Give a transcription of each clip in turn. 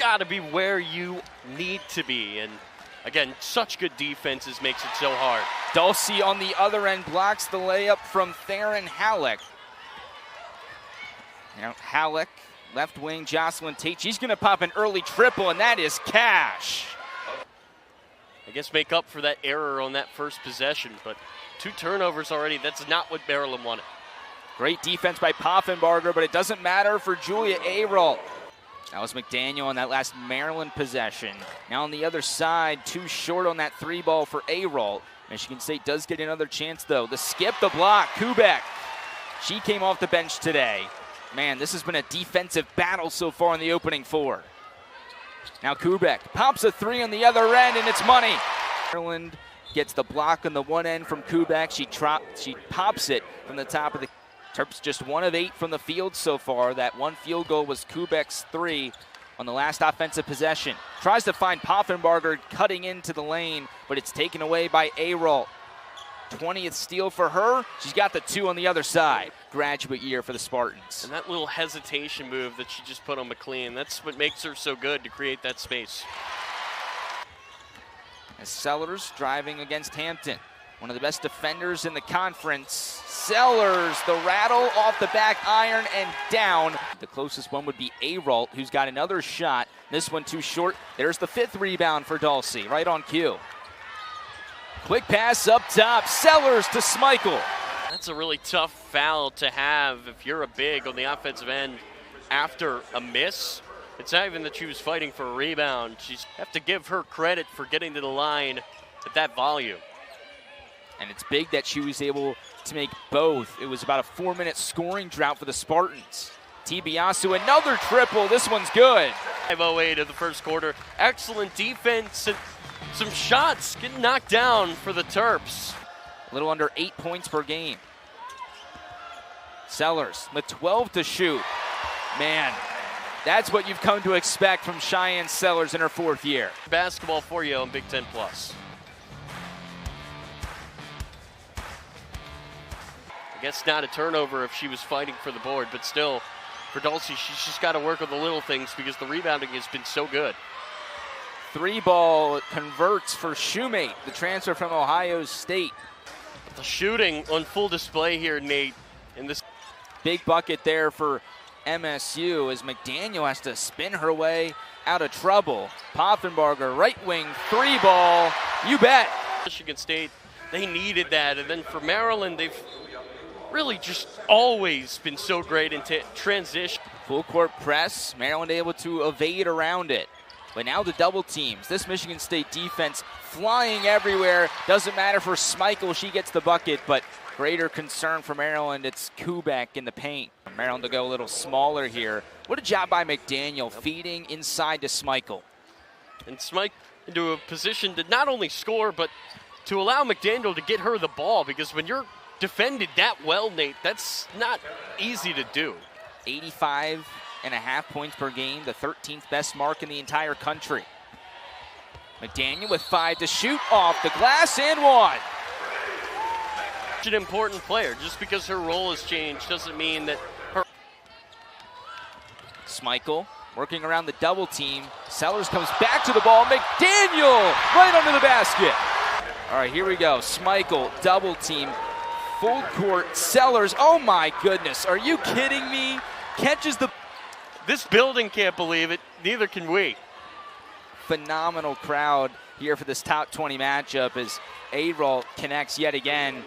got to be where you need to be. And again, such good defenses makes it so hard. Dulcie on the other end blocks the layup from Theron Halleck. Now Halleck, left wing, Jocelyn Tate. She's going to pop an early triple, and that is cash. I guess make up for that error on that first possession, but 2 turnovers already. That's not what Maryland wanted. Great defense by Poffenbarger, but it doesn't matter for Julia Ayrault. That was McDaniel on that last Maryland possession. Now on the other side, too short on that 3 ball for Ayrault. Michigan State does get another chance, though. The skip, the block, Kubek. She came off the bench today. Man, this has been a defensive battle so far in the opening 4. Now Kubek pops a 3 on the other end, and it's money. Maryland gets the block on the one end from Kubek. She pops it from the top of the Terps. Just 1 of 8 from the field so far. That 1 field goal was Kubek's 3 on the last offensive possession. Tries to find Poffenbarger cutting into the lane, but it's taken away by Ayrault. 20th steal for her. She's got the 2 on the other side. Graduate year for the Spartans. And that little hesitation move that she just put on McLean, that's what makes her so good, to create that space. As Sellers driving against Hampton. One of the best defenders in the conference. Sellers, the rattle off the back iron and down. The closest one would be Ayrault, who's got another shot. This one too short. There's the 5th rebound for Dulcie, right on cue. Quick pass up top. Sellers to Smeichel. That's a really tough foul to have if you're a big on the offensive end after a miss. It's not even that she was fighting for a rebound. You have to give her credit for getting to the line at that volume. And it's big that she was able to make both. It was about a 4-minute scoring drought for the Spartans. Tibiasu, another triple. This one's good. 5:08 of the first quarter. Excellent defense and some shots getting knocked down for the Terps. A little under 8 points per game. Sellers with 12 to shoot. Man, that's what you've come to expect from Cheyenne Sellers in her 4th year. Basketball for you on Big Ten Plus. I guess not a turnover if she was fighting for the board, but still, for Dulcie, she's just got to work on the little things because the rebounding has been so good. 3 ball converts for Shoemate, the transfer from Ohio State. The shooting on full display here, Nate. In this big bucket there for MSU as McDaniel has to spin her way out of trouble. Poffenbarger, right wing, 3 ball. You bet. Michigan State, they needed that. And then for Maryland, they've really just always been so great in transition. Full court press. Maryland able to evade around it. But now the double teams. This Michigan State defense flying everywhere. Doesn't matter for Smeichel. She gets the bucket, but greater concern for Maryland. It's Kubek in the paint. Maryland to go a little smaller here. What a job by McDaniel feeding inside to Smeichel. And Smeichel into a position to not only score, but to allow McDaniel to get her the ball, because when you're defended that well, Nate, that's not easy to do. 85.5 points per game, the 13th best mark in the entire country. McDaniel with 5 to shoot, off the glass and 1. An important player. Just because her role has changed doesn't mean that her. Smeichel working around the double team. Sellers comes back to the ball. McDaniel right under the basket. All right, here we go. Smeichel double team. Full court. Sellers. Oh my goodness. Are you kidding me? Catches the. This building can't believe it. Neither can we. Phenomenal crowd here for this top 20 matchup as Ayrault connects yet again.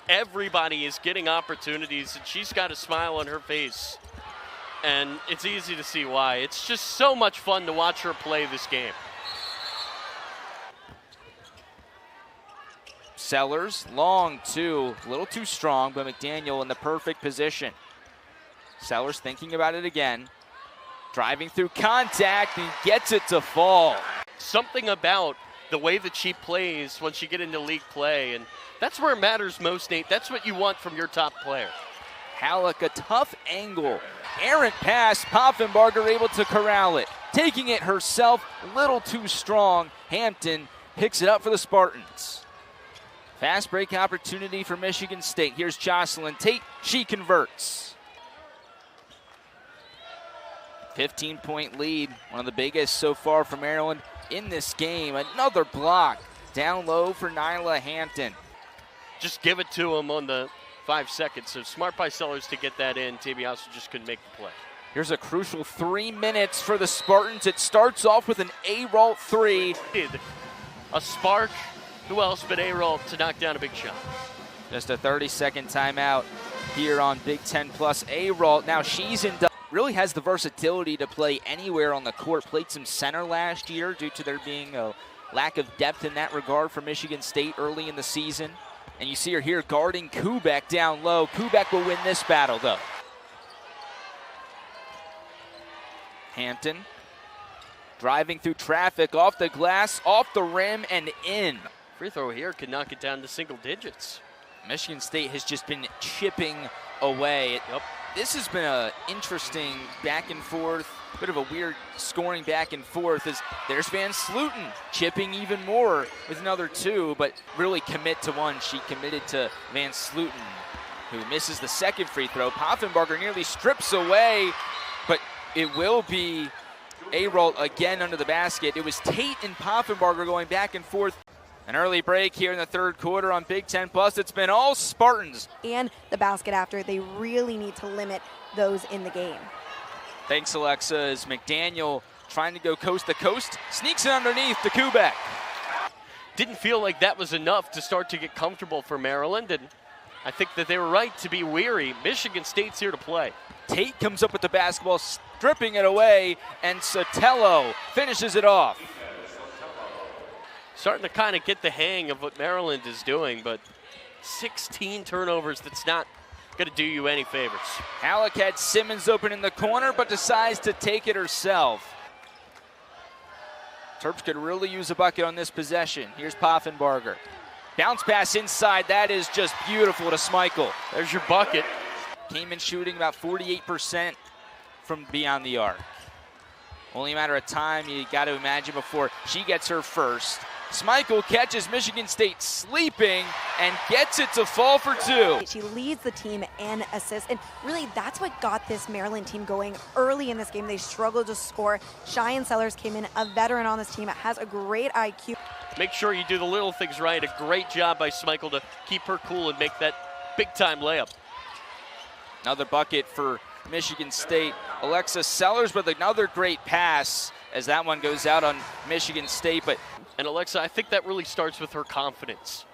Everybody is getting opportunities, and she's got a smile on her face. And it's easy to see why. It's just so much fun to watch her play this game. Sellers, long 2, a little too strong, but McDaniel in the perfect position. Sellers thinking about it again. Driving through contact and gets it to fall. Something about the way that she plays once you get into league play, and that's where it matters most, Nate. That's what you want from your top player. Halleck, a tough angle. Errant pass, Poffenbarger able to corral it. Taking it herself, a little too strong. Hampton picks it up for the Spartans. Fast break opportunity for Michigan State. Here's Jocelyn Tate, she converts. 15-point lead, one of the biggest so far for Maryland in this game. Another block down low for Nyla Hampton. Just give it to him on the 5 seconds. So smart by Sellers to get that in. TBS just couldn't make the play. Here's a crucial 3 minutes for the Spartans. It starts off with an A-Roll 3. A spark. Who else but A-Roll to knock down a big shot? Just a 30-second timeout here on Big Ten Plus. A-Roll, now she's in. Really has the versatility to play anywhere on the court. Played some center last year due to there being a lack of depth in that regard for Michigan State early in the season. And you see her here guarding Kubek down low. Kubek will win this battle, though. Hampton driving through traffic, off the glass, off the rim, and in. Free throw here could knock it down to single digits. Michigan State has just been chipping away. Yep. This has been an interesting back and forth, bit of a weird scoring back and forth. As there's Van Sluten chipping even more with another 2, but really commit to one. She committed to Van Sluten, who misses the second free throw. Poffenbarger nearly strips away, but it will be A-Roll again under the basket. It was Tate and Poffenbarger going back and forth. An early break here in the third quarter on Big Ten Plus. It's been all Spartans. And the basket after, they really need to limit those in the game. Thanks, Alexa, as McDaniel trying to go coast to coast, sneaks it underneath to Kubek. Didn't feel like that was enough to start to get comfortable for Maryland, and I think that they were right to be weary. Michigan State's here to play. Tate comes up with the basketball, stripping it away, and Sotelo finishes it off. Starting to kind of get the hang of what Maryland is doing, but 16 turnovers, that's not going to do you any favors. Halleck had Simmons open in the corner, but decides to take it herself. Terps could really use a bucket on this possession. Here's Poffenbarger. Bounce pass inside, that is just beautiful to Schmeichel. There's your bucket. Came in shooting about 48% from beyond the arc. Only a matter of time, you got to imagine, before she gets her first. Schmeichel catches Michigan State sleeping and gets it to fall for 2. She leads the team in assists, and really that's what got this Maryland team going early in this game. They struggled to score. Cheyenne Sellers came in, a veteran on this team, has a great IQ. Make sure you do the little things right. A great job by Schmeichel to keep her cool and make that big-time layup. Another bucket for Michigan State. Alexa Sellers with another great pass as that one goes out on Michigan State. And Alexa, I think that really starts with her confidence.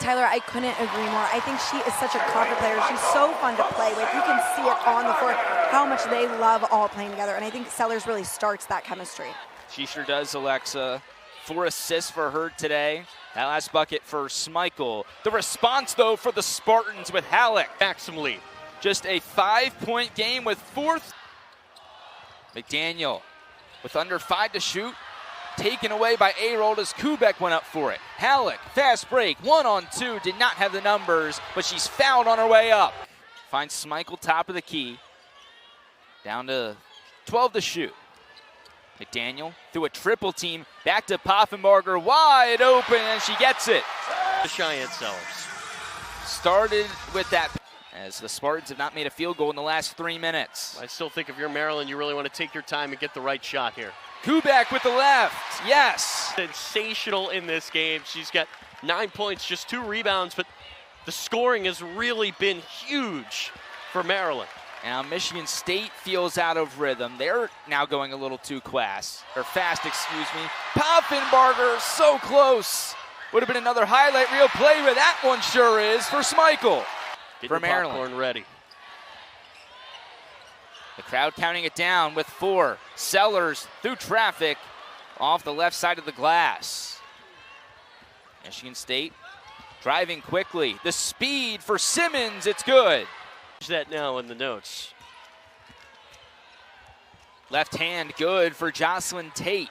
Tyler, I couldn't agree more. I think she is such a confident player. She's so fun to play with. You can see it on the floor, how much they love all playing together. And I think Sellers really starts that chemistry. She sure does, Alexa. 4 assists for her today. That last bucket for Schmeichel. The response, though, for the Spartans with Halleck. Maxim lead. Just a 5-point game with 4th. McDaniel with under 5 to shoot. Taken away by A-Roll as Kubek went up for it. Halleck, fast break, 1-on-2, did not have the numbers, but she's fouled on her way up. Finds Schmeichel top of the key. Down to 12 to shoot. McDaniel through a triple team, back to Poffenbarger, wide open, and she gets it. Cheyenne Sellers. Started with that, as the Spartans have not made a field goal in the last 3 minutes. I still think if you're Maryland, you really want to take your time and get the right shot here. Kubek with the left, yes. Sensational in this game. She's got 9 points, just 2 rebounds, but the scoring has really been huge for Maryland. Now Michigan State feels out of rhythm. They're now going a little too fast, excuse me. Poffenbarger, so close. Would have been another highlight reel play, but that one sure is for Schmeichel. For Maryland. Popcorn ready. The crowd counting it down with 4. Sellers through traffic off the left side of the glass. Michigan State driving quickly. The speed for Simmons, it's good. That now in the notes. Left hand good for Jocelyn Tate.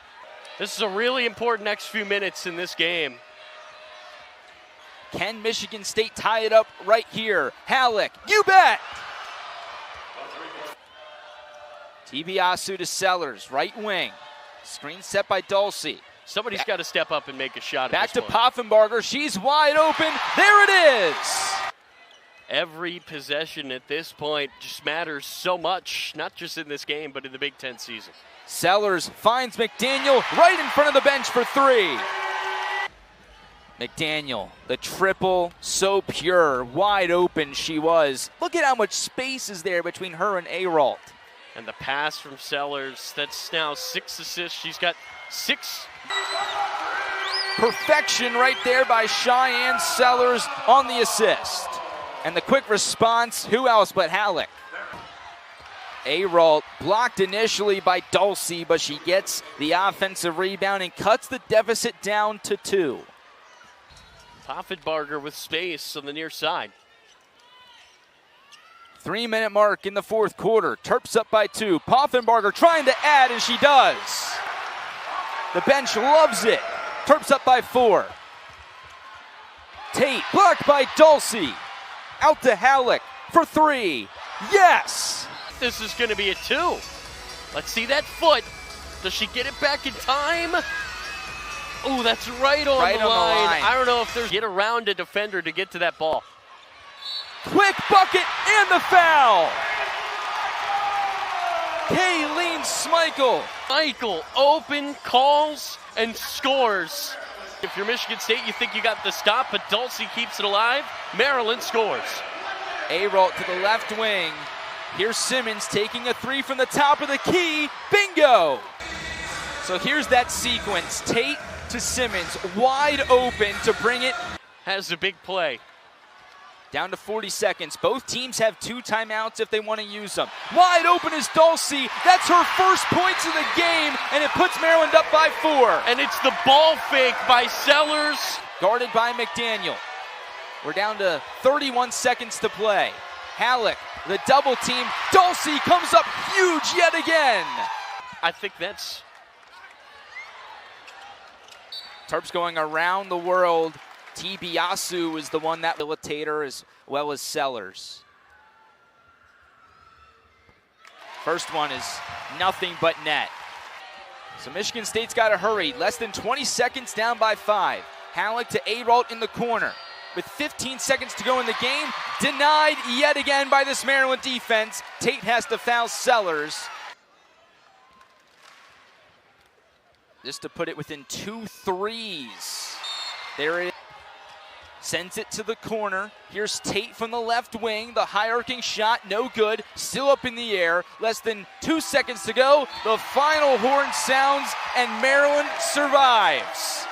This is a really important next few minutes in this game. Can Michigan State tie it up right here? Halleck, you bet! Tibiasu to Sellers, right wing. Screen set by Dulcie. Somebody's got to step up and make a shot. Back to Poffenbarger, she's wide open. There it is! Every possession at this point just matters so much, not just in this game, but in the Big Ten season. Sellers finds McDaniel right in front of the bench for three. McDaniel, the triple, so pure, wide open she was. Look at how much space is there between her and Ayrault. And the pass from Sellers, that's now 6 assists. She's got 6. Perfection right there by Cheyenne Sellers on the assist. And the quick response, who else but Halleck? Ayrault blocked initially by Dulcie, but she gets the offensive rebound and cuts the deficit down to 2. Poffenbarger with space on the near side. 3-minute mark in the fourth quarter. Terps up by 2. Poffenbarger trying to add, and she does. The bench loves it. Terps up by 4. Tate blocked by Dulcie. Out to Halleck for 3. Yes! This is going to be a 2. Let's see that foot. Does she get it back in time? Oh, that's right on the line. I don't know if there's get around a defender to get to that ball. Quick bucket and the foul. Kayleen Schmeichel. Michael open, calls, and scores. If you're Michigan State, you think you got the stop, but Dulcie keeps it alive. Maryland scores. Ayrault to the left wing. Here's Simmons taking a 3 from the top of the key. Bingo! So here's that sequence. Tate to Simmons, wide open to bring it. Has a big play. Down to 40 seconds. Both teams have 2 timeouts if they want to use them. Wide open is Dulcie. That's her first points of the game, and it puts Maryland up by 4. And it's the ball fake by Sellers. Guarded by McDaniel. We're down to 31 seconds to play. Halleck, the double team. Dulcie comes up huge yet again. I think that's... Terps going around the world. Tibiasu is the one that facilitator as well as Sellers. First one is nothing but net. So Michigan State's got to hurry. Less than 20 seconds down by 5. Halleck to Ayrault in the corner. With 15 seconds to go in the game, denied yet again by this Maryland defense. Tate has to foul Sellers. Just to put it within 2 threes. There it is. Sends it to the corner. Here's Tate from the left wing. The high arcing shot, no good. Still up in the air. Less than 2 seconds to go. The final horn sounds and Maryland survives.